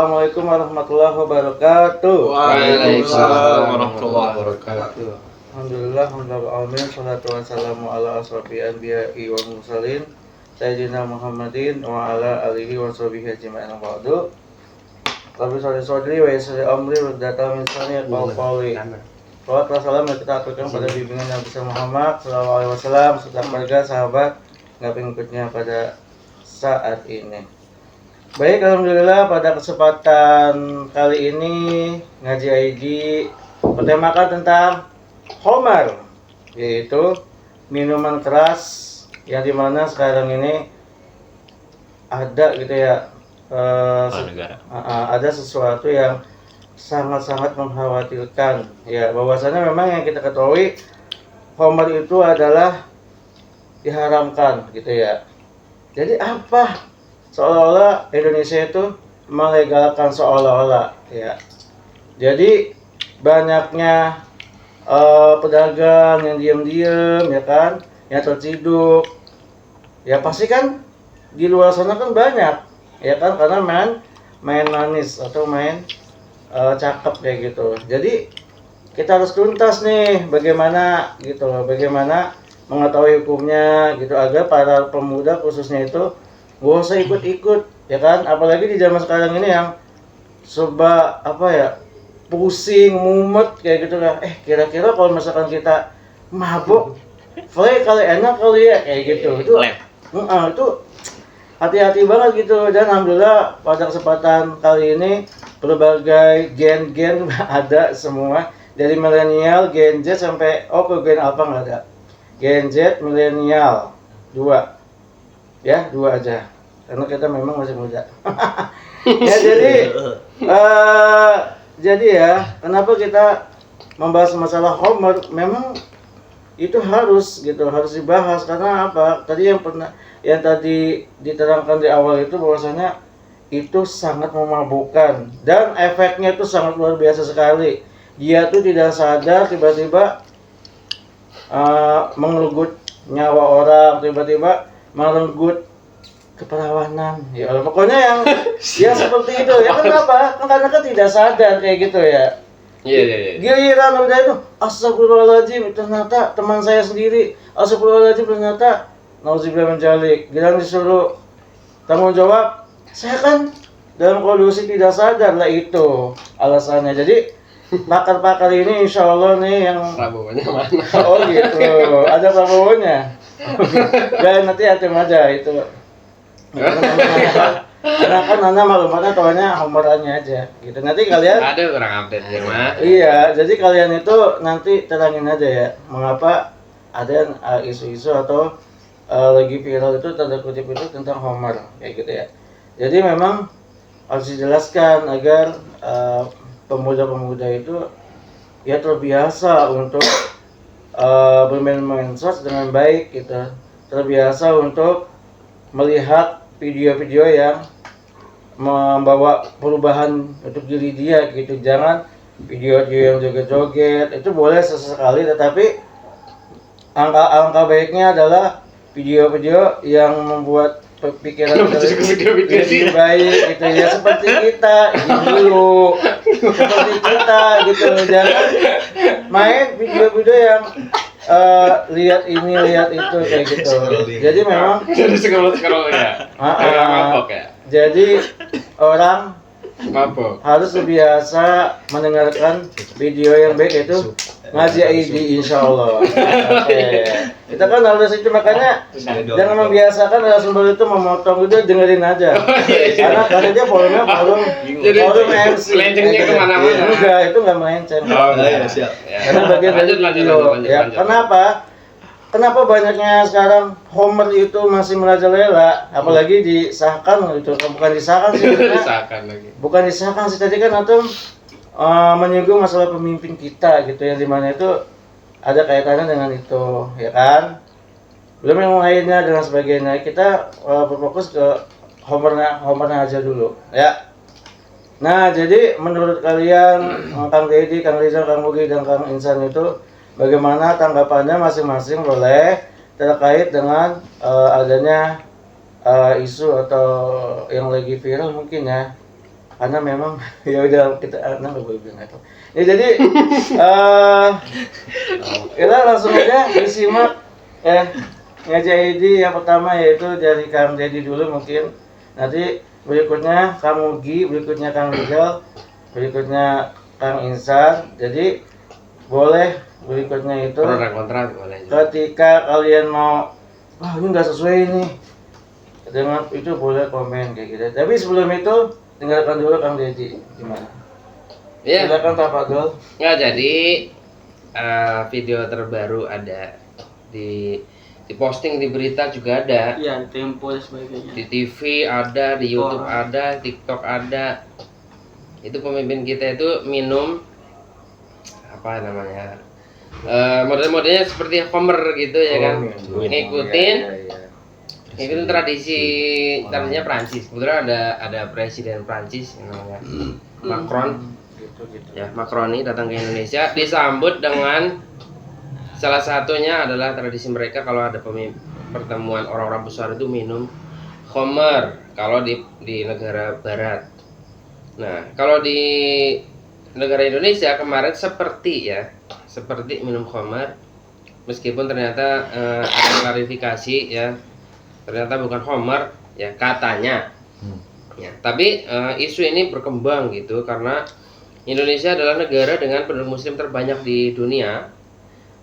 Assalamualaikum warahmatullahi wabarakatuh. Waalaikumsalam warahmatullahi wabarakatuh. Alhamdulillah, alhamdulillah, salatu wassalamu ala asrofil anbiya'i wal mursalin Sayyidina Muhammadin wa ala alihi wa sahbihi ajma'in ba'du. Rabbi sholli sholli wa yassir amri wa data min lisani yafqahu qawli. Salawat wa salam yang kita aturkan pada bimbingan Nabi Muhammad sallallahu alaihi wasallam serta keluarga, sahabat, dan pengikutnya pada saat ini. Baik, alhamdulillah pada kesempatan kali ini ngaji ID bertemakan tentang khamar, yaitu minuman keras yang dimana sekarang ini ada gitu ya, ada sesuatu yang sangat-sangat mengkhawatirkan ya, bahwasanya memang yang kita ketahui khamar itu adalah diharamkan gitu ya. Jadi apa? Seolah-olah Indonesia itu melegalkan seolah-olah ya. Jadi banyaknya pedagang yang diam-diam ya kan, yang terciduk. Ya pasti kan di luar sana kan banyak ya kan, karena main manis atau main cakep kayak gitu. Jadi kita harus tuntas nih bagaimana gitu, bagaimana mengetahui hukumnya gitu, agar para pemuda khususnya itu gak usah ikut-ikut ya kan, apalagi di zaman sekarang ini yang serba pusing, mumet kayak gitu lah. Kira-kira kalau misalkan kita mabuk, free kali, enak kali ya kayak gitu. Itu hati-hati banget gitu. Dan alhamdulillah pada kesempatan kali ini berbagai gen ada semua, dari milenial, Gen Z sampai ke Gen Alpha nggak ada. Gen Z, milenial, dua aja, karena kita memang masih muda. Ya jadi ya, kenapa kita membahas masalah khamar? Memang itu harus dibahas, karena apa? Yang tadi diterangkan di awal itu bahwasanya itu sangat memabukkan dan efeknya itu sangat luar biasa sekali. Dia tuh tidak sadar tiba-tiba menggelut nyawa orang, tiba-tiba merenggut keperawanan ya, pokoknya yang ya seperti itu ya. Kenapa? Karena kan tidak sadar kayak gitu ya. Iya. Giliran udah itu, astagfirullahaladzim, ternyata teman saya sendiri, astagfirullahaladzim, ternyata nauzubillah min dzalik. Giliran disuruh tanggung jawab, saya kan dalam kondisi tidak sadar lah, itu alasannya. Jadi pakar-pakar ini insya Allah nih yang Prabowonya mana? Oh gitu, ada Prabowonya. Dan nanti atem aja itu. Karena kan Nana maklumatnya tahunya homerannya aja gitu. Nanti kalian Ada orang update ya mah. Iya, jadi kalian itu nanti terangin aja ya, mengapa ada isu-isu atau lagi viral itu tanda kutip itu tentang homer kayak gitu ya. Jadi memang harus dijelaskan agar pemuda-pemuda itu ya terbiasa untuk bermain medsos dengan baik gitu, terbiasa untuk melihat video-video yang membawa perubahan untuk diri dia gitu. Jangan video-video yang joget-joget, itu boleh sesekali, tetapi angka baiknya adalah video-video yang membuat pikiran lebih baik gitu ya, seperti kita dulu, seperti kita gitu. Jangan main video-video yang lihat ini lihat itu kayak gitu. Jadi memang Jadi scroll ya. jadi orang Mabok. harus terbiasa mendengarkan video yang baik, itu ngaji ID insyaallah. Kita kan harus itu, makanya jangan membiasakan narasumber itu memotong, udah dengerin aja. Karena dia forum MC. Lencengnya kemana-mana. Enggak, itu nggak melenceng. Siap. Karena bagian dari video. Ya, Kenapa banyaknya sekarang homer itu masih merajalela, apalagi disahkan gitu, bukan disahkan sih, bukan disahkan sih tadi kan atau menyinggung masalah pemimpin kita gitu, yang dimana itu ada kaitannya dengan itu ya kan, belum yang lainnya dan sebagainya. Kita berfokus ke homernya aja dulu ya. Nah, jadi menurut kalian Kang Deddy, Kang Rizal, Kang Bugi, dan Kang Insan itu bagaimana tanggapannya masing-masing boleh terkait dengan adanya isu atau yang lagi viral mungkin ya, karena memang ya udah kita nggak boleh bilang itu. Ya jadi kita langsung aja disimak ngajaidi yang pertama yaitu dari Kang Dedi dulu mungkin. Nanti berikutnya Kang Mugi, berikutnya Kang Rizal, berikutnya Kang Insan. Jadi boleh berikutnya itu Pro dan kontra boleh. ketika kalian mau wah ini nggak sesuai nih dengan itu boleh komen kayak gitu. Tapi sebelum itu tinggalkan dulu Kang Dedi gimana? Iya. Silakan Pak Fadol. Nggak, jadi video terbaru ada di posting di berita juga ada. Iya, Tempo dan sebagainya. Di TV ada, di YouTube ada, TikTok ada. Itu pemimpin kita itu minum apa namanya? Model-modelnya seperti Homer gitu ya kan. Ngikutin ngikutin tradisinya Prancis. Kebetulan ada presiden Prancis yang namanya Macron. Gitu. Ya, Macroni datang ke Indonesia disambut dengan salah satunya adalah tradisi mereka kalau ada pertemuan orang-orang besar itu minum khamar kalau di negara barat. Nah, kalau di negara Indonesia kemarin seperti minum khamar meskipun ternyata ada klarifikasi ya. Ternyata bukan khamar ya katanya. Ya, tapi isu ini berkembang gitu karena Indonesia adalah negara dengan penduduk muslim terbanyak di dunia.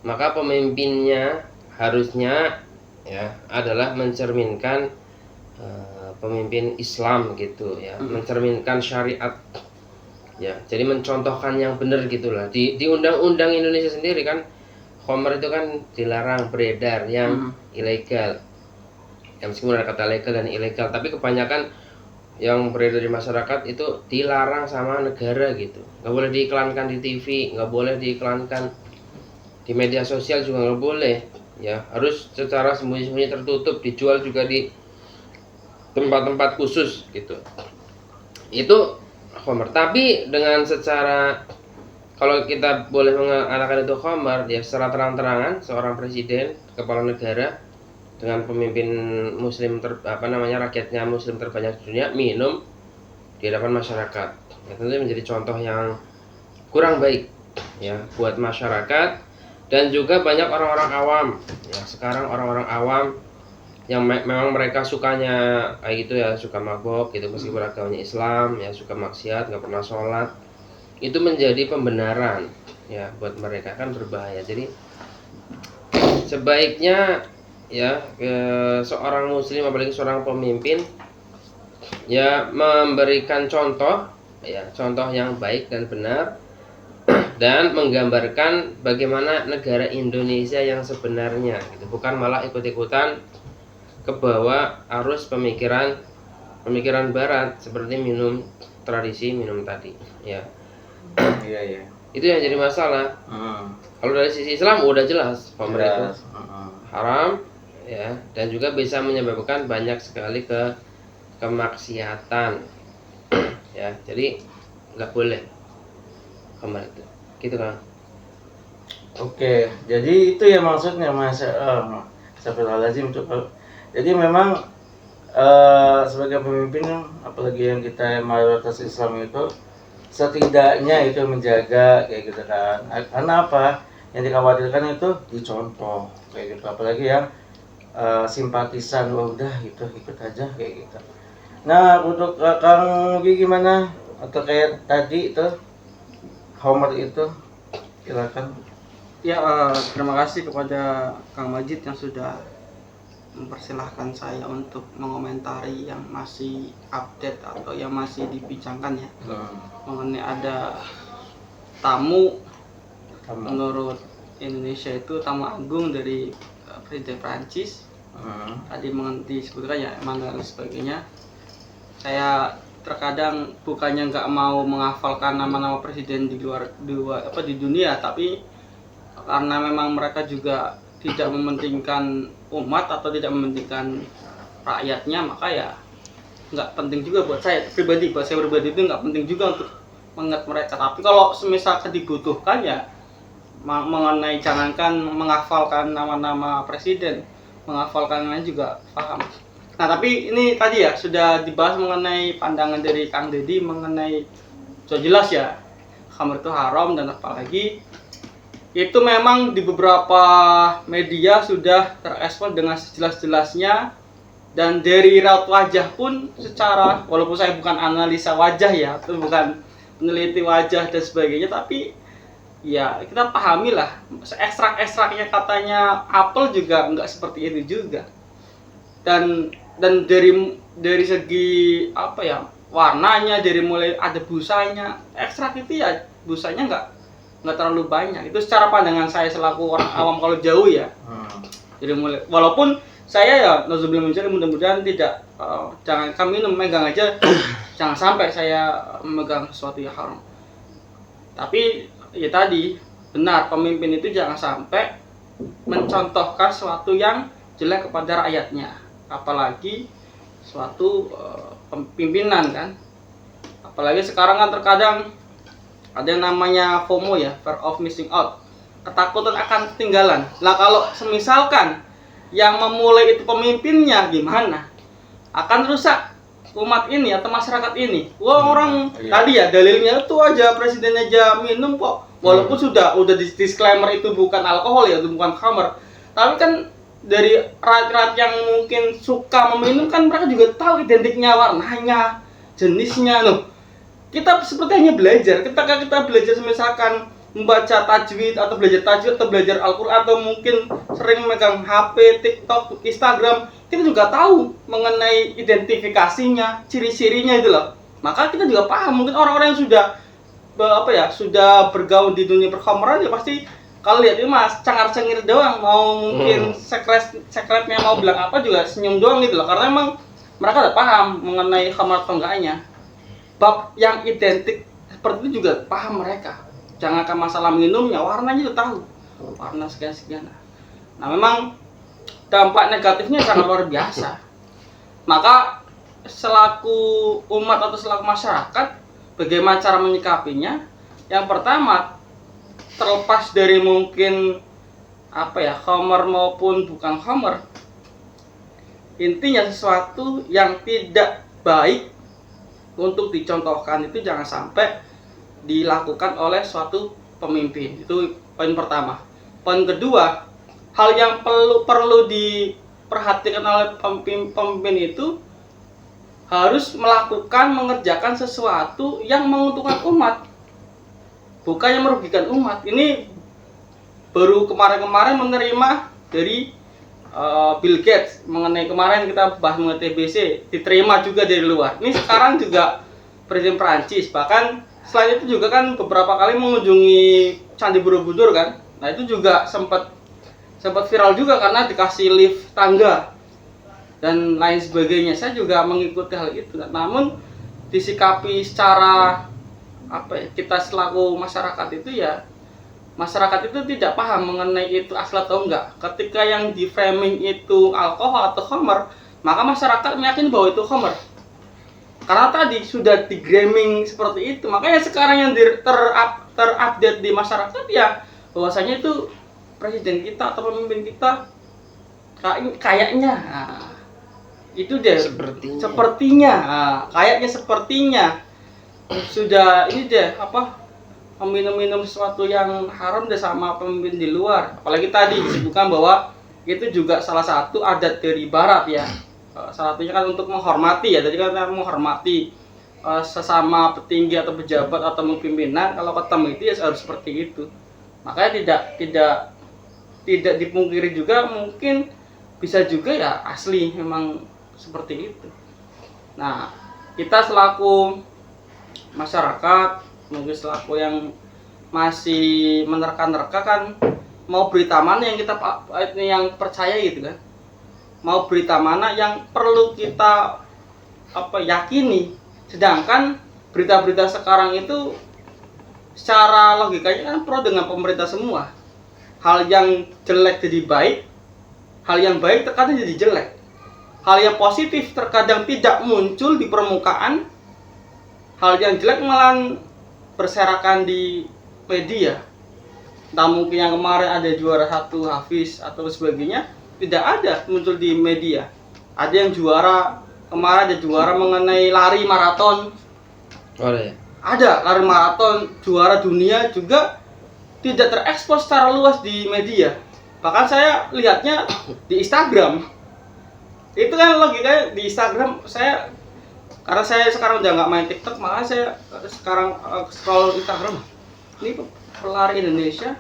Maka pemimpinnya harusnya ya adalah mencerminkan pemimpin Islam gitu ya, mencerminkan syariat ya. Jadi mencontohkan yang benar gitulah. Di undang-undang Indonesia sendiri kan khamar itu kan dilarang beredar yang ilegal. Ya meskipun ada kata legal dan ilegal, tapi kebanyakan yang beredar di masyarakat itu dilarang sama negara gitu. Nggak boleh diiklankan di TV, nggak boleh diiklankan di media sosial juga nggak boleh ya, harus secara sembunyi-sembunyi tertutup, dijual juga di tempat-tempat khusus gitu. Itu khamar. Tapi dengan secara kalau kita boleh mengatakan itu khamar ya secara terang-terangan seorang presiden kepala negara dengan pemimpin muslim rakyatnya muslim terbanyak di dunia minum di hadapan masyarakat ya, tentu menjadi contoh yang kurang baik ya buat masyarakat. Dan juga banyak orang-orang awam ya, sekarang orang-orang awam yang memang mereka sukanya kayak gitu ya, suka mabok gitu meskipun agamanya Islam ya, suka maksiat, nggak pernah sholat, itu menjadi pembenaran ya buat mereka, kan berbahaya. Jadi sebaiknya ya seorang muslim apalagi seorang pemimpin ya memberikan contoh ya, contoh yang baik dan benar dan menggambarkan bagaimana negara Indonesia yang sebenarnya gitu, bukan malah ikut-ikutan ke bawah arus pemikiran barat seperti tradisi minum tadi ya. Iya. Itu yang jadi masalah. Kalau dari sisi Islam udah jelas khamar itu haram ya, dan juga bisa menyebabkan banyak sekali kemaksiatan ya, jadi nggak boleh khamar itu gitu kan. Oke, jadi itu ya maksudnya Mas Astagfirullahaladzim itu. Jadi memang sebagai pemimpin apalagi yang kita mayoritas Islam itu setidaknya itu menjaga kayak gitu kan. Karena apa? Yang dikhawatirkan itu dicontoh kayak gitu, apalagi yang simpatisan udah gitu ikut aja kayak gitu. Nah, untuk Kang Mugi gimana? Atau kayak tadi itu Homer itu silakan. Ya, terima kasih kepada Kang Majid yang sudah mempersilahkan saya untuk mengomentari yang masih update atau yang masih dibincangkan ya. Mengenai ada tamu menurut Indonesia itu tamu agung dari Presiden Prancis. Tadi disebutkan ya Emmanuel dan sebagainya. Saya terkadang bukannya nggak mau menghafalkan nama-nama presiden di dunia, tapi karena memang mereka juga tidak mementingkan umat atau tidak mementingkan rakyatnya, maka ya nggak penting juga buat saya pribadi itu nggak penting juga untuk mengingat mereka. Tapi kalau misalkan dibutuhkan ya mengenai jangankan menghafalkan nama-nama presiden, menghafalkannya juga paham. Nah, tapi ini tadi ya sudah dibahas mengenai pandangan dari Kang Deddy mengenai sudah jelas ya khamr itu haram, dan apalagi itu memang di beberapa media sudah terekspos dengan sejelas-jelasnya, dan dari raut wajah pun secara, walaupun saya bukan analisa wajah ya atau bukan peneliti wajah dan sebagainya, tapi ya kita pahami lah ekstrak-ekstraknya katanya apel juga nggak seperti itu juga, dan dari segi apa ya warnanya, dari mulai ada busanya, ekstrak itu ya busanya nggak terlalu banyak. Itu secara pandangan saya selaku orang awam kalau jauh ya. Jadi mulai, walaupun saya ya nauzubillah mencari, mudah-mudahan tidak jangan kami memegang aja jangan sampai saya memegang sesuatu yang haram. Tapi ya tadi benar, pemimpin itu jangan sampai mencontohkan sesuatu yang jelek kepada rakyatnya, apalagi suatu pimpinan kan. Apalagi sekarang kan terkadang ada yang namanya FOMO ya, fear of missing out, ketakutan akan ketinggalan. Nah kalau semisalkan yang memulai itu pemimpinnya, gimana? Akan rusak umat ini atau masyarakat ini. Wah, orang tadi ya dalilnya itu aja, presiden aja minum kok, walaupun sudah disclaimer itu bukan alkohol ya, itu bukan khamr. Tapi kan dari rakyat yang mungkin suka meminum kan mereka juga tahu identiknya, warnanya, jenisnya loh. Kita seperti hanya belajar. Ketika kita belajar misalkan membaca tajwid atau belajar tajwid atau belajar Al-Qur'an atau mungkin sering megang HP, TikTok, Instagram, kita juga tahu mengenai identifikasinya, ciri-cirinya itu loh. Maka kita juga paham. Mungkin orang-orang yang sudah bergaul di dunia perkhamran ya pasti kalau lihat ini mas cengar-cengir doang, mau mungkin sekretnya mau bilang apa juga senyum doang gitu loh, karena emang mereka udah paham mengenai khamr atau enggaknya. Bab yang identik seperti itu juga paham mereka. Jangankan masalah minumnya, warnanya udah tahu, warna sekian-sekian. Nah memang dampak negatifnya sangat luar biasa. Maka selaku umat atau selaku masyarakat, bagaimana cara menyikapinya? Yang pertama, terlepas dari mungkin khamr maupun bukan khamr, intinya sesuatu yang tidak baik untuk dicontohkan itu jangan sampai dilakukan oleh suatu pemimpin. Itu poin pertama. Poin kedua, hal yang perlu diperhatikan oleh pemimpin itu harus mengerjakan sesuatu yang menguntungkan umat, bukan yang merugikan umat. Ini baru kemarin-kemarin menerima dari Bill Gates mengenai, kemarin kita bahas mengenai TBC, diterima juga dari luar. Ini sekarang juga Presiden Prancis, bahkan selain itu juga kan beberapa kali mengunjungi Candi Borobudur kan. Nah itu juga sempat viral juga karena dikasih lift tangga dan lain sebagainya. Saya juga mengikuti hal itu. Namun disikapi secara kita selaku masyarakat itu ya, masyarakat itu tidak paham mengenai itu asal atau enggak. Ketika yang di framing itu alkohol atau khamr, maka masyarakat meyakini bahwa itu khamr. Karena tadi sudah di-graming seperti itu. Makanya sekarang yang terupdate di masyarakat ya bahwasanya itu presiden kita atau pemimpin kita kayaknya itu deh sepertinya sepertinya sudah ini deh minum sesuatu yang haram deh sama pemimpin di luar. Apalagi tadi disebutkan bahwa itu juga salah satu adat dari barat ya. Salah satunya kan untuk menghormati ya. Tadi kan menghormati sesama petinggi atau pejabat atau pimpinan. Kalau ketemu itu ya harus seperti itu. Makanya tidak dipungkiri juga, mungkin bisa juga ya asli memang seperti itu. Nah, kita selaku masyarakat, mungkin selaku yang masih menerka-nerka kan, mau berita mana yang kita yang percaya gitu kan, mau berita mana yang perlu kita yakini. Sedangkan berita-berita sekarang itu secara logikanya kan pro dengan pemerintah semua. Hal yang jelek jadi baik, hal yang baik terkadang jadi jelek, hal yang positif terkadang tidak muncul di permukaan, hal yang jelek malah berserakan di media. Entah mungkin yang kemarin ada juara 1 Hafiz atau sebagainya, tidak ada muncul di media. Ada yang juara, kemarin ada juara mengenai lari maraton. Oh ya. Ada lari maraton juara dunia juga tidak terekspos secara luas di media. Bahkan saya lihatnya di Instagram. Itu kan logikanya di Instagram saya, karena saya sekarang udah nggak main TikTok, makanya saya sekarang scroll Instagram. Ini pelari Indonesia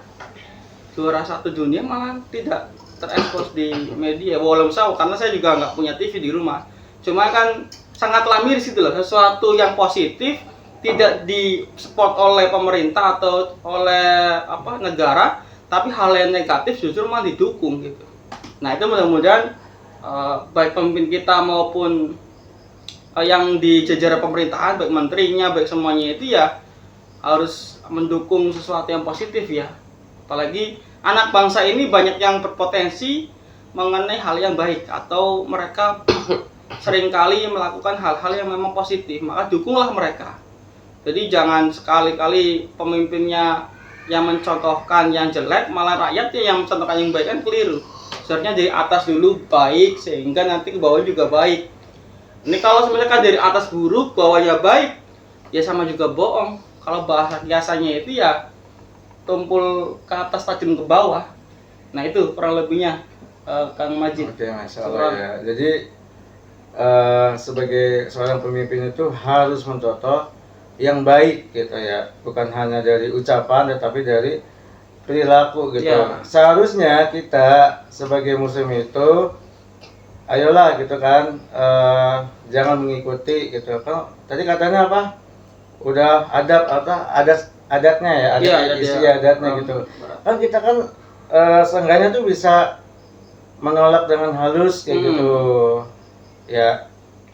juara 1 dunia malah tidak terekspos di media. Walau karena saya juga nggak punya TV di rumah. Cuma kan sangatlah miris gitu loh, sesuatu yang positif tidak disupport oleh pemerintah atau oleh negara, tapi hal yang negatif justru malah didukung gitu. Nah itu mudah-mudahan baik pemimpin kita maupun yang di jajaran pemerintahan, baik menterinya, baik semuanya itu ya harus mendukung sesuatu yang positif ya. Apalagi anak bangsa ini banyak yang berpotensi mengenai hal yang baik atau mereka seringkali melakukan hal-hal yang memang positif, maka dukunglah mereka. Jadi jangan sekali-kali pemimpinnya yang mencontohkan yang jelek, malah rakyatnya yang mencontohkan yang baik, kan keliru. Seharusnya dari atas dulu baik, sehingga nanti ke bawah juga baik. Ini kalau misalkan dari atas buruk, bawahnya baik, ya sama juga bohong. Kalau bahasa biasanya itu ya tumpul ke atas tajam ke bawah. Nah itu kurang lebihnya Kang Majid. Oke, Masya Allah ya. Jadi sebagai seorang pemimpin itu harus mencontoh yang baik gitu ya, bukan hanya dari ucapan tetapi dari perilaku gitu. Ya. Seharusnya kita sebagai muslim itu ayolah gitu kan, jangan mengikuti gitu. Tadi katanya apa? Udah adatnya ya, ada isi adatnya gitu. Kan kita kan seenggaknya tuh bisa menolak dengan halus kayak gitu. Ya.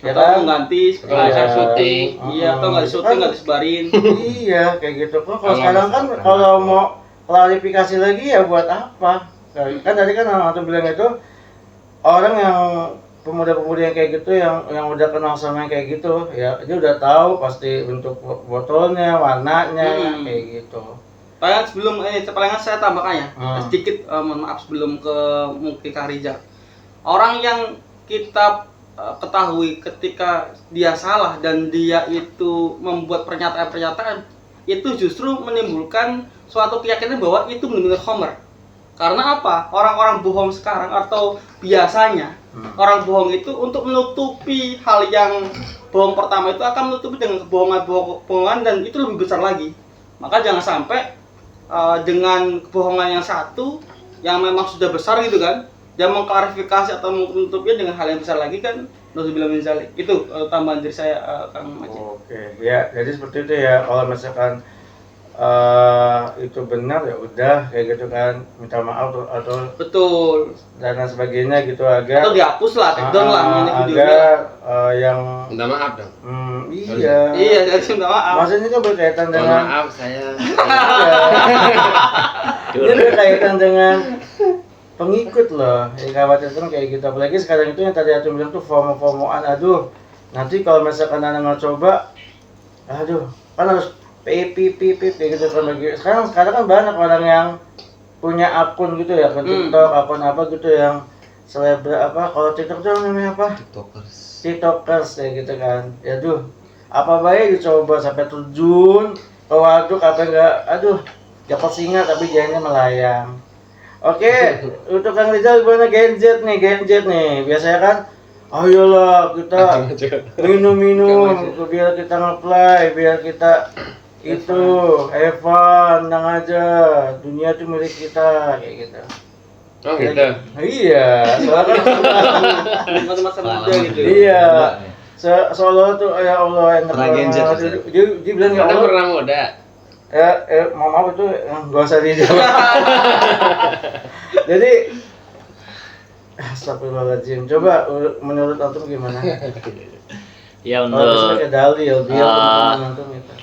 Ya atau mengganti kalau saya syuting, iya, atau nggak syuting nggak disebarin. Iya kayak gitu. Kalau sekarang kan kalau mau klarifikasi lagi ya buat apa? Kan tadi kan Antum bilang itu orang yang pemuda-pemudi yang kayak gitu, yang udah kenal sama yang kayak gitu ya, dia udah tahu pasti bentuk botolnya, warnanya kayak gitu. Palingan saya tambahkan ya sedikit, mohon maaf sebelum ke mungkin Kak Rizal. Orang yang kita ketahui ketika dia salah dan dia itu membuat pernyataan-pernyataan itu justru menimbulkan suatu keyakinan bahwa itu benar-benar homer. Karena apa? Orang-orang bohong sekarang atau biasanya orang bohong itu untuk menutupi hal yang bohong pertama itu akan menutupi dengan kebohongan dan itu lebih besar lagi. Maka jangan sampai dengan kebohongan yang satu yang memang sudah besar gitu kan, dia mengklarifikasi atau menutupinya dengan hal yang besar lagi kan, nauzubillah min dzalik. Itu tambahan dari saya, Kang Majid. Oke, ya jadi seperti itu ya. Kalau misalkan itu benar ya udah kayak gitu kan, minta maaf atau betul dan lain sebagainya gitu, agar atau dihapus lah, take down lah agar yang minta maaf dong. Iya, jadi minta maaf. Maksudnya kan berkaitan Mohon dengan maaf saya. Ini berkaitan dengan pengikut loh, ya khawatirkan kayak gitu. Apalagi sekarang itu yang tadi aku bilang tuh FOMO-FOMOan. Aduh, nanti kalau misalkan anak nggak coba, aduh, kan harus pip kayak gitu kan. Sekarang kan banyak orang yang punya akun gitu ya, akun TikTok, akun apa gitu yang selebgram apa, kalau TikTok tuh namanya apa? TikTokers kayak gitu kan. Ya aduh, apa baik dicoba sampai terjun ke waduk apa enggak, aduh, dapat singa tapi jalannya melayang. Oke, untuk Kang Rizal gimana gadget nih? Biasanya kan, ayolah kita minum, biar kita nge-play, biar kita itu Evan, tenang aja, dunia itu milik kita, kayak gitu. Oh gitu. Iya, soalnya kan masa-masa muda gitu. Iya, soalnya tuh ya Allah enak banget. Dia bilang ya Anda Allah. pernah muda. Maaf itu gak usah dijawab. Jadi astagfirullahaladzim. Coba menurut antum gimana? Ya Kalau misalnya untuk dalil biar teman-teman antum itu.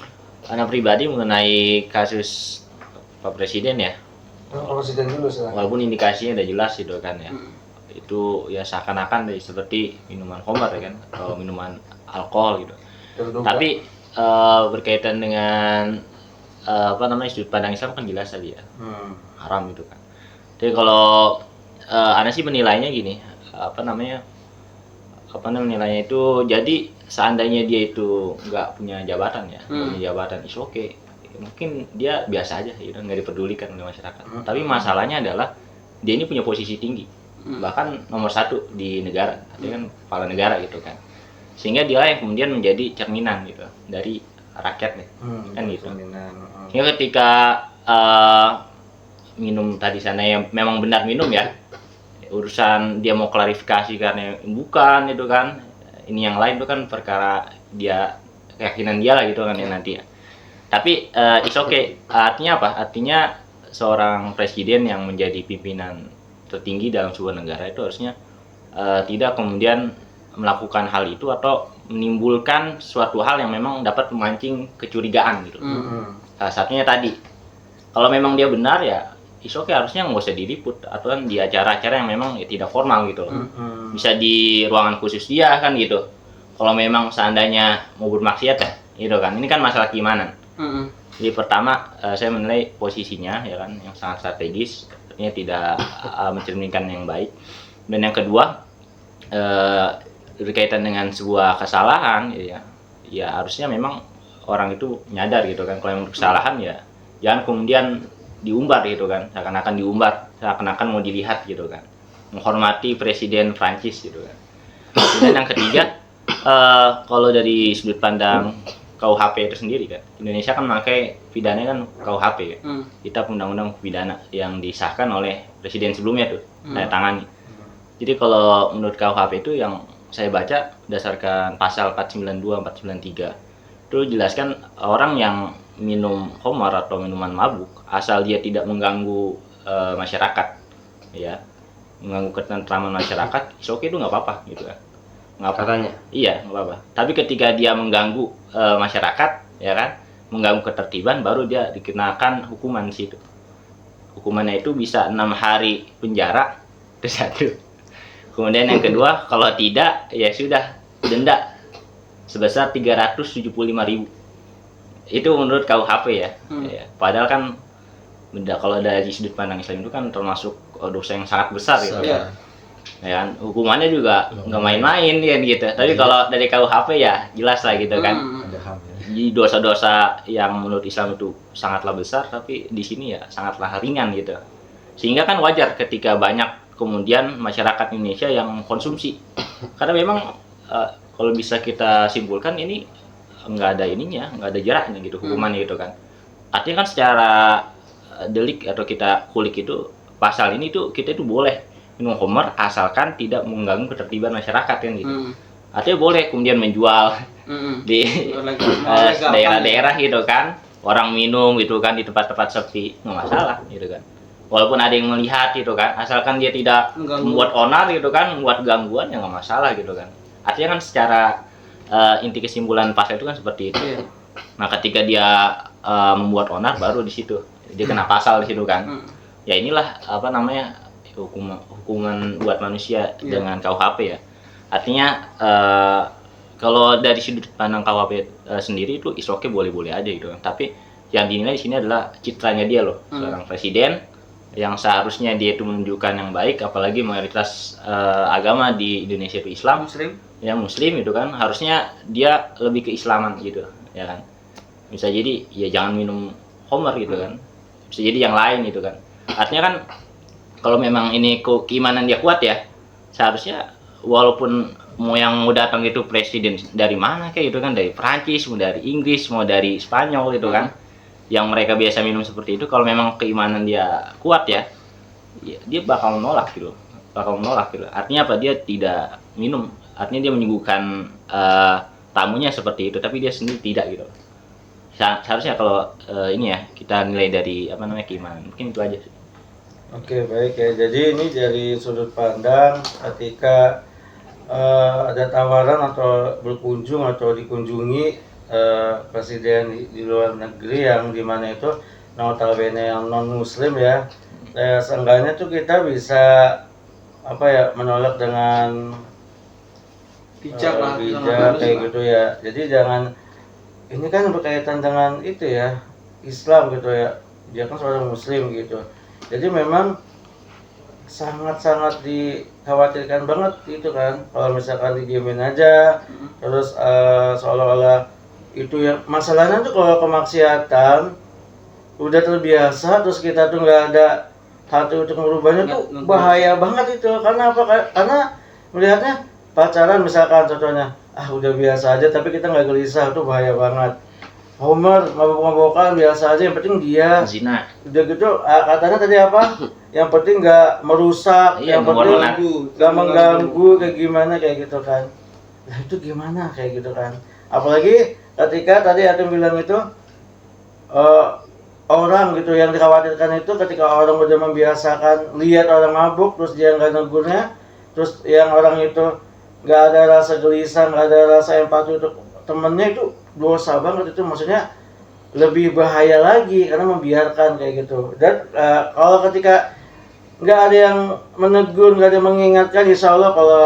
anak pribadi mengenai kasus Pak Presiden ya, Presiden dulu sekarang. walaupun indikasinya udah jelas gitu kan ya, itu ya seakan-akan seperti minuman khamar ya kan, atau minuman alkohol gitu. Terduga. Tapi berkaitan dengan sudut pandang Islam kan jelas tadi ya, haram gitu kan. Jadi kalau Ana sih menilainya gini, apa namanya nilainya itu, jadi seandainya dia itu nggak punya jabatan ya, nggak punya jabatan is oke, mungkin dia biasa aja gitu, nggak dipedulikan oleh masyarakat. Tapi masalahnya adalah dia ini punya posisi tinggi, bahkan nomor 1 di negara, dia kan kepala negara gitu kan, sehingga dia yang kemudian menjadi cerminan gitu dari rakyat nih, kan gitu. Sehingga ketika minum tadi sana yang memang benar minum ya, urusan dia mau klarifikasi karena bukan itu kan, ini yang lain itu kan perkara dia, keyakinan dia lah gitu kan ya nanti ya. Tapi it's okay, artinya apa? Artinya seorang presiden yang menjadi pimpinan tertinggi dalam sebuah negara itu harusnya tidak kemudian melakukan hal itu atau menimbulkan suatu hal yang memang dapat memancing kecurigaan gitu. Salah satunya tadi, kalau memang dia benar ya is okay, harusnya nggak usah diliput atau kan di acara-acara yang memang ya tidak formal gitu loh. Bisa di ruangan khusus dia kan gitu. Kalau memang seandainya mau bermaksiat ya gitu kan, ini kan masalah keimanan. Jadi pertama saya menilai posisinya ya kan yang sangat strategis, artinya tidak mencerminkan yang baik. Dan yang kedua berkaitan dengan sebuah kesalahan ya harusnya memang orang itu nyadar gitu kan, kalau yang kesalahan ya jangan kemudian diumbar gitu kan, seakan-akan diumbar, seakan-akan mau dilihat gitu kan, menghormati presiden Prancis gitu kan. Dan yang ketiga kalau dari sudut pandang KUHP itu sendiri kan, Indonesia kan memakai pidana kan KUHP ya, kita undang-undang pidana yang disahkan oleh presiden sebelumnya tuh saya tangani. Jadi kalau menurut KUHP itu yang saya baca berdasarkan pasal 492, 493 itu jelaskan orang yang minum khamar atau minuman mabuk asal dia tidak mengganggu masyarakat ya, mengganggu ketentraman masyarakat, oke itu nggak apa-apa gitu kan, nggak apa Katanya. iya nggak apa-apa. Tapi ketika dia mengganggu masyarakat ya kan, mengganggu ketertiban, baru dia dikenakan hukuman di situ. Hukumannya itu bisa 6 hari penjara itu satu. Kemudian yang kedua, kalau tidak ya sudah denda sebesar 375.000. Itu menurut KUHP ya. Ya. Padahal kan benda kalau dari sudut pandang Islam itu kan termasuk dosa yang sangat besar gitu. Iya. Ya kan, hukumannya juga nggak main-main kan gitu. Tapi kalau dari KUHP ya jelas lah gitu kan. Jadi dosa-dosa yang menurut Islam itu sangatlah besar, tapi di sini ya sangatlah ringan gitu. Sehingga kan wajar ketika banyak kemudian masyarakat Indonesia yang konsumsi, karena memang kalau bisa kita simpulkan ini nggak ada ininya, nggak ada jaraknya gitu hukumannya gitu kan. Artinya kan secara delik atau kita kulik itu pasal ini tuh kita itu boleh minum khamar asalkan tidak mengganggu ketertiban masyarakat kan gitu. Artinya boleh kemudian menjual di daerah-daerah gitu kan, orang minum gitu kan di tempat-tempat sepi, nggak masalah gitu kan. Walaupun ada yang melihat gitu kan, asalkan dia tidak membuat onar gitu kan, membuat gangguan ya nggak masalah gitu kan. Artinya kan secara inti kesimpulan pasal itu kan seperti itu. Nah ketika dia membuat onar baru di situ dia kena pasal di situ kan. Ya inilah apa namanya hukuman buat manusia dengan KUHP ya. Artinya kalau dari sudut pandang KUHP sendiri itu is okay, boleh-boleh aja gitu kan. Tapi yang dinilai di sini adalah citranya dia loh, seorang presiden yang seharusnya dia itu menunjukkan yang baik, apalagi mayoritas agama di Indonesia itu Islam, Muslim itu kan, harusnya dia lebih keislaman gitu ya kan. Bisa jadi ya jangan minum khamar gitu kan, bisa jadi yang lain gitu kan. Artinya kan kalau memang ini keimanan dia kuat ya, seharusnya walaupun mau yang mau datang itu presiden dari mana kayak gitu kan, dari Prancis, mau dari Inggris, mau dari Spanyol gitu kan, yang mereka biasa minum seperti itu, kalau memang keimanan dia kuat ya dia bakal menolak gitu, Artinya apa? Dia tidak minum, artinya dia menyuguhkan tamunya seperti itu, tapi dia sendiri tidak gitu. Seharusnya kalau ini ya kita nilai dari apa namanya keimanan, mungkin itu aja sih. Oke, baik ya. Jadi ini dari sudut pandang ketika ada tawaran atau berkunjung atau dikunjungi presiden di luar negeri yang dimana itu notabene yang non muslim ya, seenggaknya tuh kita bisa apa ya, menolak dengan bijak kayak gitu ya. Jadi jangan, ini kan berkaitan dengan itu ya, Islam gitu ya, dia kan seorang muslim gitu. Jadi memang sangat-sangat dikhawatirkan banget itu kan, kalau misalkan didiemin aja terus seolah-olah itu yang masalahnya tuh. Kalau kemaksiatan udah terbiasa terus kita tuh nggak ada hati untuk merubahnya tuh bahaya banget itu. Karena apa? Karena melihatnya pacaran misalkan contohnya, udah biasa aja tapi kita nggak gelisah, tuh bahaya banget. Homer mabok-mabokan biasa aja, yang penting dia Zina. udah gitu. Katanya tadi apa? Yang penting nggak merusak, Iya, yang penting nggak mengganggu kayak gimana kayak gitu kan. Nah itu gimana kayak gitu kan? Apalagi ketika tadi Atum bilang itu orang gitu yang dikhawatirkan itu ketika orang udah membiasakan lihat orang mabuk terus dia nggak negurnya, terus yang orang itu nggak ada rasa gelisah, nggak ada rasa empati untuk temennya, itu dosa banget itu. Maksudnya lebih bahaya lagi karena membiarkan kayak gitu. Dan kalau ketika nggak ada yang menegur, nggak ada yang mengingatkan, insya Allah kalau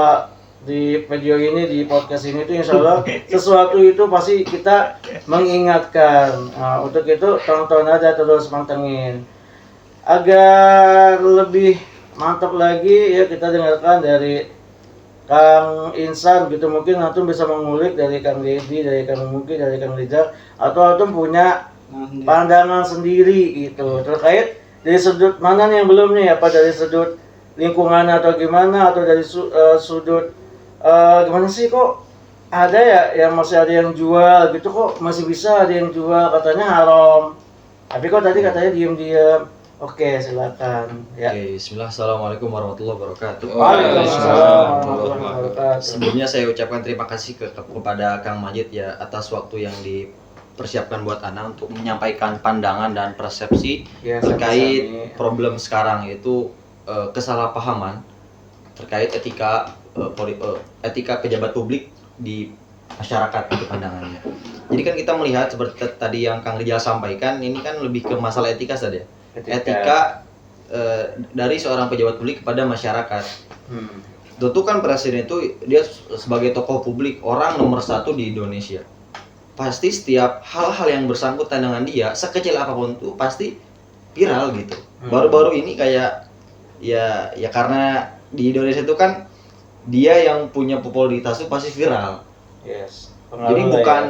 di video ini, di podcast ini tuh insya Allah sesuatu itu pasti kita mengingatkan. Nah, untuk itu tonton aja terus, mantengin. Agar lebih mantap lagi ya kita dengarkan dari Kang Insan gitu. Mungkin Antum bisa mengulik dari Kang Dedi, dari Kang Mugi, dari Kang Rizal, atau Antum punya pandangan sendiri gitu terkait dari sudut mana nih yang belum nih, apa dari sudut lingkungan atau gimana, atau dari sudut gimana sih kok ada ya yang masih ada yang jual gitu, kok masih bisa ada yang jual katanya haram tapi kok tadi katanya diem-diem. Oke, silakan ya. Oke, bismillah. Assalamualaikum warahmatullahi wabarakatuh. Waalaikumsalam warahmatullahi wabarakatuh. Sebelumnya saya ucapkan terima kasih kepada Kang Majid ya atas waktu yang dipersiapkan buat Ana untuk menyampaikan pandangan dan persepsi Ya, terkait sama-sama. problem sekarang, yaitu kesalahpahaman terkait etika pejabat publik di masyarakat itu pandangannya. Jadi kan kita melihat seperti tadi yang Kang Rijal sampaikan, ini kan lebih ke masalah etika saja. Etika dari seorang pejabat publik kepada masyarakat. Tentu kan presiden itu dia sebagai tokoh publik, orang nomor 1 di Indonesia. Pasti setiap hal-hal yang bersangkutan dengan dia, sekecil apapun itu pasti viral gitu. Baru-baru ini kayak ya karena di Indonesia itu kan dia yang punya popularitas itu pasti viral. Yes. Jadi bukan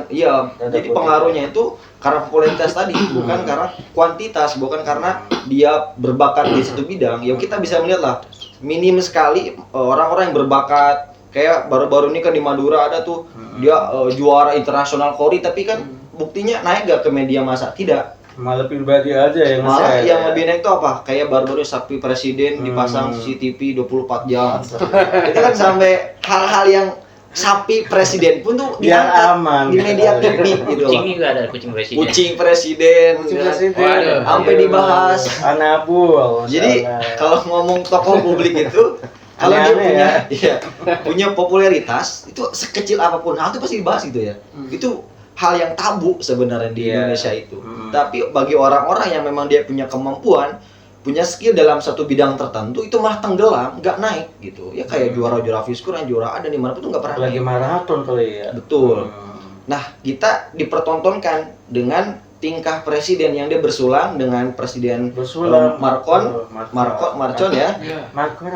jadi pengaruhnya itu karena popularitas tadi, bukan karena kuantitas, bukan karena dia berbakat di satu bidang. Ya kita bisa melihat lah, minim sekali orang-orang yang berbakat. Kayak baru-baru ini kan di Madura ada tuh dia juara internasional Kori, tapi kan buktinya naik gak ke media massa? Tidak. Malah pribadi aja yang Malah yang lebih naik tuh apa? Kayak baru-baru sapi presiden dipasang CCTV 24 jam. Itu kan sampai hal-hal yang sapi presiden pun tuh diangkat di media TV gitu. Kucing juga ada, kucing presiden. Kucing presiden. Sampai dibahas. Anabul. Jadi kalau ngomong tokoh publik itu kalau dia punya popularitas itu sekecil apapun hal itu pasti dibahas gitu ya. Itu hal yang tabu sebenarnya di Indonesia itu. Tapi bagi orang-orang yang memang dia punya kemampuan, punya skill dalam satu bidang tertentu, itu malah tenggelam, nggak naik gitu. Ya kayak juara-juara Fiskur yang juara ada di mana pun nggak pernah lagi naik. maraton kali ya. Betul. Nah, kita dipertontonkan dengan tingkah presiden yang dia bersulang dengan presiden Marcon ya.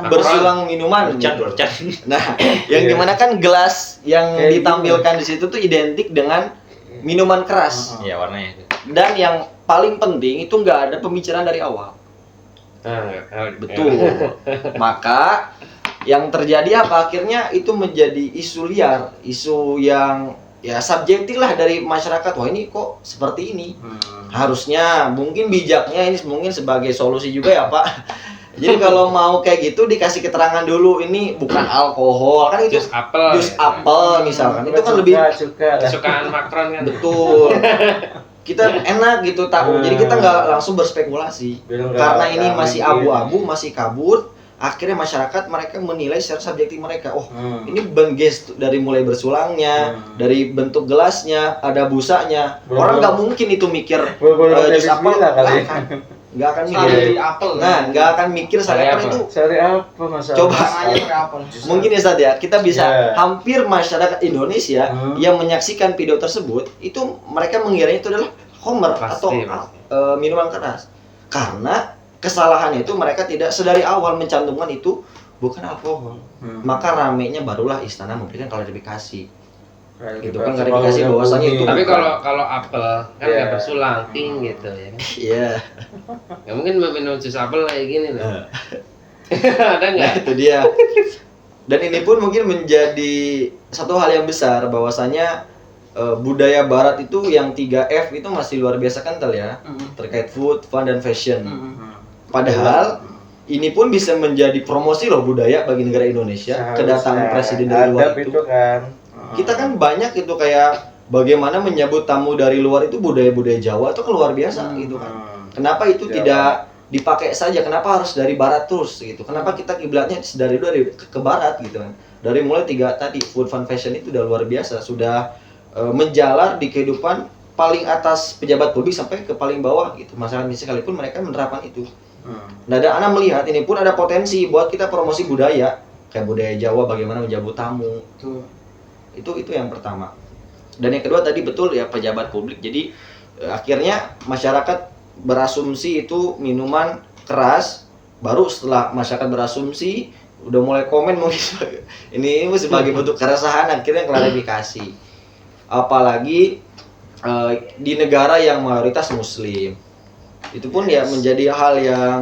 Bersulang minuman. Bercat. Nah, yang dimana kan gelas yang ditampilkan di situ tuh identik dengan minuman keras. Iya, warnanya itu. Dan yang paling penting itu nggak ada pembicaraan dari awal. Betul. Maka yang terjadi apa? Akhirnya itu menjadi isu liar, isu yang ya subjektif lah dari masyarakat. Wah, ini kok seperti ini. Harusnya mungkin bijaknya ini mungkin sebagai solusi juga ya, Pak. Jadi kalau mau kayak gitu dikasih keterangan dulu, ini bukan alkohol kan, itu jus apel misalkan. Itu kan lebih kesukaan Macron kan. Betul. Kita enak gitu tahu. Jadi kita nggak langsung berspekulasi. Karena ini masih abu-abu, masih kabut. Akhirnya masyarakat mereka menilai secara subjektif mereka. Oh, ini gestur dari mulai bersulangnya, dari bentuk gelasnya, ada busanya. Orang nggak mungkin itu mikir jus apel nggak akan mikir apel. Nah, nggak akan mikir sari apel itu. Sari apel masalah. Coba mungkin ya Ustaz ya, kita bisa hampir masyarakat Indonesia yang menyaksikan video tersebut itu mereka mengiranya itu adalah khamr atau minuman keras. Karena kesalahannya itu mereka tidak sedari awal mencantumkan itu bukan alkohol. Maka ramenya barulah istana memberikan klarifikasi. Gitu kan klarifikasi bahwasanya itu. Tapi bukan. kalau apel kan nggak bersulang, ting gitu ya kan. Iya. Nggak mungkin minum jus apel kayak gini loh. Ada Nah, nggak? itu dia. Dan ini pun mungkin menjadi satu hal yang besar bahwasanya budaya barat itu yang 3F itu masih luar biasa kental ya. Terkait food, fun, dan fashion. Padahal ini pun bisa menjadi promosi loh budaya bagi negara Indonesia. Kedatangan presiden dari luar itu. kan. Kita kan banyak itu kayak bagaimana menyambut tamu dari luar itu budaya-budaya Jawa itu kan luar biasa gitu kan. Kenapa itu tidak dipakai saja? Kenapa harus dari barat terus gitu? Kenapa kita kiblatnya dari ke barat gitu kan? Dari mulai 3 tadi food, fun, fashion itu udah luar biasa, sudah menjalar di kehidupan paling atas pejabat publik sampai ke paling bawah gitu. Masyarakat Indonesia sekalipun mereka menerapkan itu. Nah, dan Ana melihat ini pun ada potensi buat kita promosi budaya kayak budaya Jawa, bagaimana menjamu tamu. Itu yang pertama. Dan yang kedua tadi betul ya pejabat publik. Jadi akhirnya masyarakat berasumsi itu minuman keras, baru setelah masyarakat berasumsi udah mulai komen mungkin ini sebagai bentuk keresahan, akhirnya klarifikasi. Apalagi di negara yang mayoritas muslim. Itu pun ya menjadi hal yang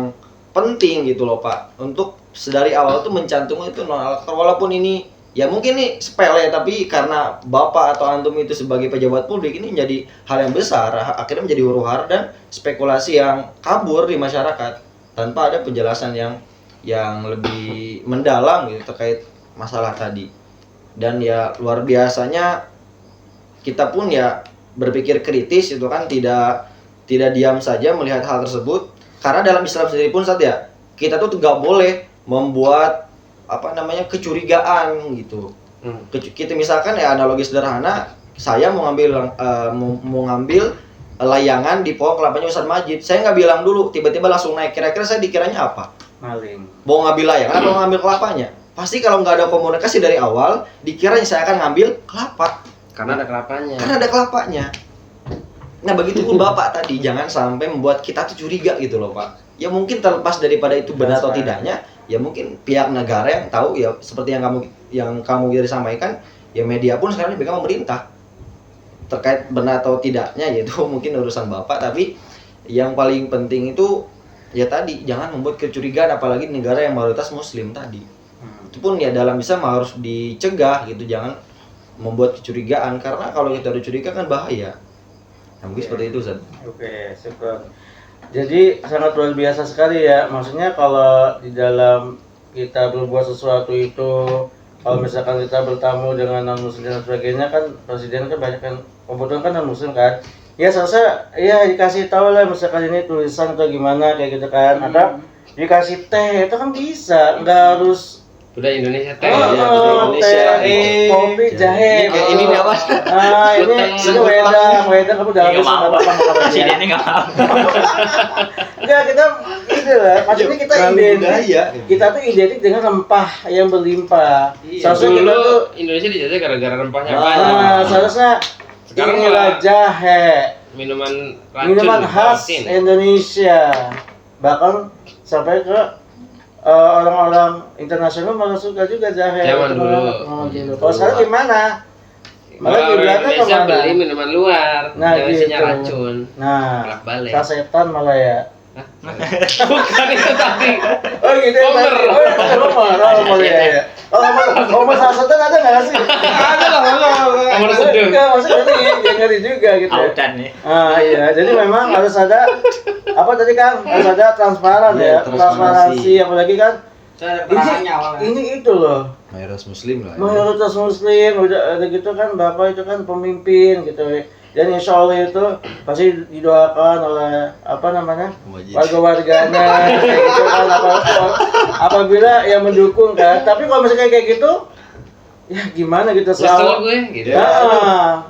penting gitu loh Pak, untuk sedari awal tuh mencantumkan itu non alkohol, walaupun ini ya mungkin nih sepele, tapi karena Bapak atau antum itu sebagai pejabat publik ini menjadi hal yang besar, akhirnya menjadi huru-hara dan spekulasi yang kabur di masyarakat tanpa ada penjelasan yang lebih mendalam gitu terkait masalah tadi. Dan ya luar biasanya kita pun ya berpikir kritis itu kan, tidak diam saja melihat hal tersebut, karena dalam Islam sendiri pun saja kita tuh nggak boleh membuat kecurigaan gitu. Kita misalkan ya analogi sederhana, saya mau ngambil layangan di pohon kelapanya Ustadz Majid, saya nggak bilang dulu, tiba-tiba langsung naik, kira-kira saya dikiranya apa? Maling. Mau ngambil layangan atau mau ngambil kelapanya? Pasti kalau nggak ada komunikasi dari awal, dikiranya saya akan ngambil kelapa. Karena ada kelapanya. Karena ada kelapanya. Nah begitu pun Bapak tadi, jangan sampai membuat kita tuh curiga gitu loh Pak. Ya mungkin terlepas daripada itu benar atau tidaknya, ya mungkin pihak negara yang tahu, ya seperti yang kamu sampaikan, ya media pun sekarang dipegang pemerintah. Terkait benar atau tidaknya yaitu mungkin urusan Bapak, tapi yang paling penting itu ya tadi, jangan membuat kecurigaan apalagi negara yang mayoritas muslim tadi. Itu pun ya dalam Islam harus dicegah gitu, jangan membuat kecurigaan, karena kalau kita ada curiga kan bahaya. Nah, mungkin seperti itu Ustaz. Oke, syukur. Jadi sangat luar biasa sekali ya. Maksudnya kalau di dalam kita berbuat sesuatu itu, kalau misalkan kita bertamu dengan non muslim dan sebagainya, kan presiden kan banyak kan kebetulan kan non muslim kan. Ya seharusnya ya dikasih tahu lah, misalkan ini tulisan atau gimana kayak gitu kan. Atau dikasih teh itu kan bisa, nggak harus Udah Indonesia teh. teh, kopi, jahe. Kayak ini nih apa? Ini wedang kamu dalam Nggak mau. Presiden ini nggak mau. Enggak, kita itu lah. Maksudnya kita budaya. Kita tuh identik dengan rempah yang berlimpah. Seharusnya kita Dulu tuh Indonesia dijajah gara-gara rempahnya banyak. seharusnya Sekarang inilah malah jahe, Minuman minuman khas racun. Indonesia. Bahkan sampai ke orang-orang internasional malah suka juga jahe. Zaman Itu dulu. dulu. Kalau sekarang gimana? Malah Malah orang kiblatnya Indonesia kemana? beli minuman luar Nah, yang isinya gitu. racun. Nah, Bolak-balik. sasetan malah ya. Bukan itu tadi. Oh gitu ya. Homer. Homer ya. Homer sasetan ada nggak sih? Ada lah, Homer seduh. Enggak, maksudnya yang ngeri juga gitu. Audan nih. Iya, jadi memang harus ada apa tadi kan? Harus ada transparan ya, transparansi, apalagi kan ini itu loh. Mayoritas muslim lah. Mayoritas muslim, udah ada gitu kan, Bapak itu kan pemimpin gitu. Dan insya Allah itu pasti didoakan oleh warga-warganya kayak gitu kan, apabila yang mendukung kan. Tapi kalau misalnya kayak gitu, ya gimana gitu Kesel gue gitu.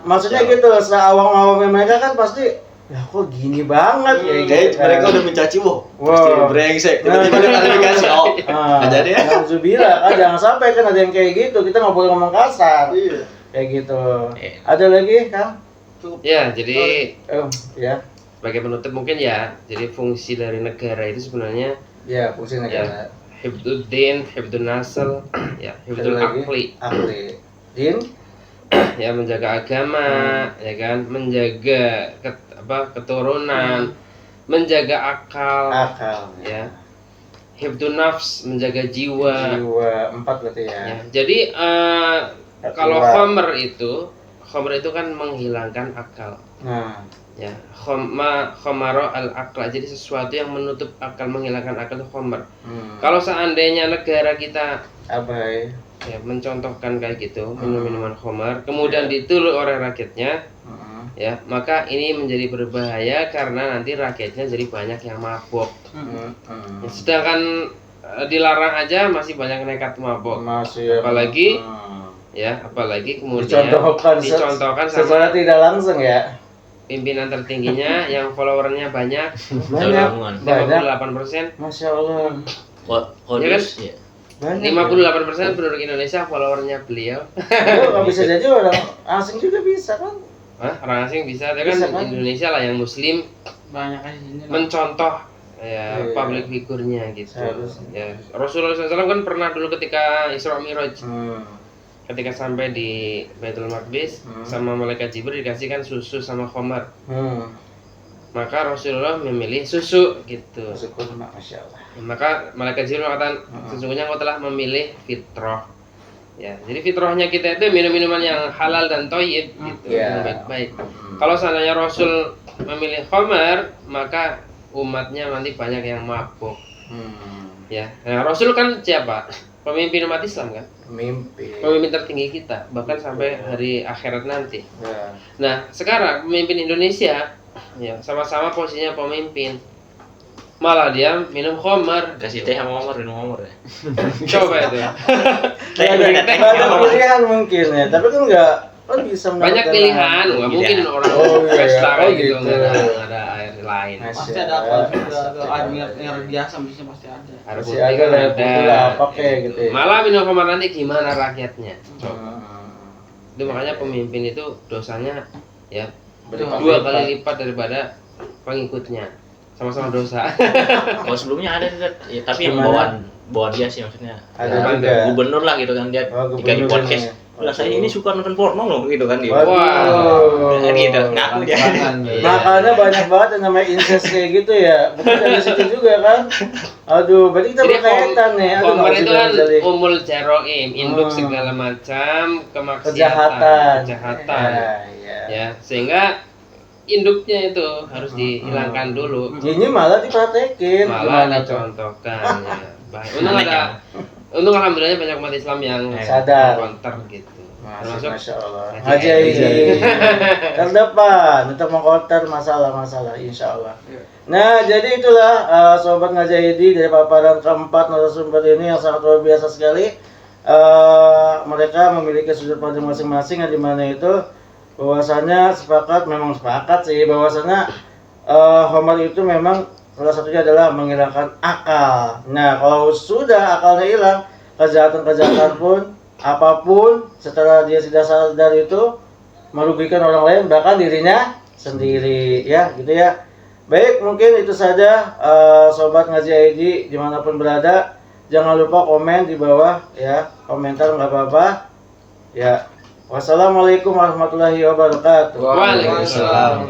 Maksudnya gitu, seawang-awangnya mereka kan pasti, ya kok gini banget ya Kayak gitu kan. mereka udah mencaci, pasti brengsek. Nah, Tiba-tiba ada klarifikasi, nggak jadi ya. Alhamdulillah, kan jangan sampai kan ada yang kayak gitu, kita nggak boleh ngomong kasar. Kayak gitu. Ada lagi kan? Ya, jadi Ya. sebagai penutup mungkin ya. Jadi fungsi dari negara itu sebenarnya Ya, fungsi negara. hifdzuddin, hifdzun nasl, ya hifdzul akli, Din, ya menjaga agama, ya kan, menjaga keturunan, menjaga akal, ya. Hifdzun nafs, menjaga jiwa. Jiwa 4 berarti ya. Ya, jadi kalau khomer itu kan menghilangkan akal. Nah, Ya, khomaro al akla, jadi sesuatu yang menutup akal, menghilangkan akal itu khomer. Kalau seandainya negara kita abai, ya mencontohkan kayak gitu, minum-minuman khomer, kemudian ditiru oleh rakyatnya, ya maka ini menjadi berbahaya karena nanti rakyatnya jadi banyak yang mabok. Ya, sedangkan dilarang aja masih banyak nekat mabok. Apalagi ya, apalagi kemudian dicontohkan secara sama tidak langsung ya. pimpinan tertingginya yang followernya banyak, Banyak. 58%. Masya Allah. Ya kan? Ya. Banyak. 58% penduduk Indonesia followernya beliau. Nggak bisa jadi orang asing juga bisa kan? Hah? Orang asing bisa, ya kan Bisa, kan? Indonesia lah yang muslim Banyak aja sini lah. mencontoh ya Iya. public figurnya gitu. Seharusnya. Ya, Rasulullah SAW kan pernah dulu ketika Isra Mi'raj, ketika sampai di Baitul Maqdis sama malaikat Jibril dikasihkan susu sama khamar. Maka Rasulullah memilih susu gitu. Syukur, Masya Allah. Maka malaikat Jibril mengatakan sesungguhnya engkau telah memilih fitrah. Ya, jadi fitrahnya kita itu minum-minuman yang halal dan thayyib gitu, yang baik-baik. Kalau seandainya Rasul memilih khamar, maka umatnya nanti banyak yang mabuk. Ya, nah Rasul kan siapa? Pemimpin umat Islam kan? Pemimpin tertinggi kita, bahkan sampai hari akhirat nanti. Ya. Nah, sekarang pemimpin Indonesia ya sama-sama posisinya pemimpin. Malah dia minum khamar. Kasih teh sama Omar, minum Omar ya. Coba itu. Ada pilihan mungkin ya, tapi kan kan bisa Banyak pilihan, nggak mungkin orang pesta kayak gitu nggak ada air lain. Pasti ada apa juga, air biasa mestinya pasti ada. Air Masih putih ada kan lah, putih lah, apa kayak gitu ya. Malah minum khamar nanti gimana rakyatnya? Coba. Itu makanya pemimpin itu dosanya ya 2 kali lipat daripada pengikutnya. Sama-sama dosa. Kalau sebelumnya ada ya, tapi yang bawa dia sih maksudnya. Ada juga. Gubernur lah gitu kan dia ketika di podcast. Lah saya ini suka nonton porno loh gitu kan dia. Wah. Kan gitu. Ngaku dia. Makanya banyak banget yang namanya incest kayak gitu ya. Bukan dari situ juga kan. Aduh, berarti kita Jadi berkaitan nih. Aduh, khamar itu kan jadi umul jaroim, induk segala macam kejahatan. kejahatan. Ya. Ya, sehingga induknya itu harus dihilangkan dulu. Ini malah dipraktekin. Malah Gimana tuh? dicontohkan ya. Baik. Untung alhamdulillahnya banyak umat Islam yang sadar. counter gitu. Termasuk Masya Allah. Haji Haji terdepan untuk mengkonter masalah-masalah, insya Allah. Nah, jadi itulah sobat Ngajahidi dari paparan keempat narasumber ini yang sangat luar biasa sekali. Mereka memiliki sudut pandang masing-masing yang dimana itu bahwasanya memang sepakat sih bahwasanya khamar itu memang salah satunya adalah menghilangkan akal. Nah, kalau sudah akalnya hilang, kejahatan-kejahatan pun apapun setelah dia tidak sadar itu merugikan orang lain bahkan dirinya sendiri ya gitu ya. Baik, mungkin itu saja sobat Ngaji ID dimanapun berada, jangan lupa komen di bawah ya, komentar nggak apa-apa ya. Wassalamualaikum warahmatullahi wabarakatuh. Waalaikumsalam.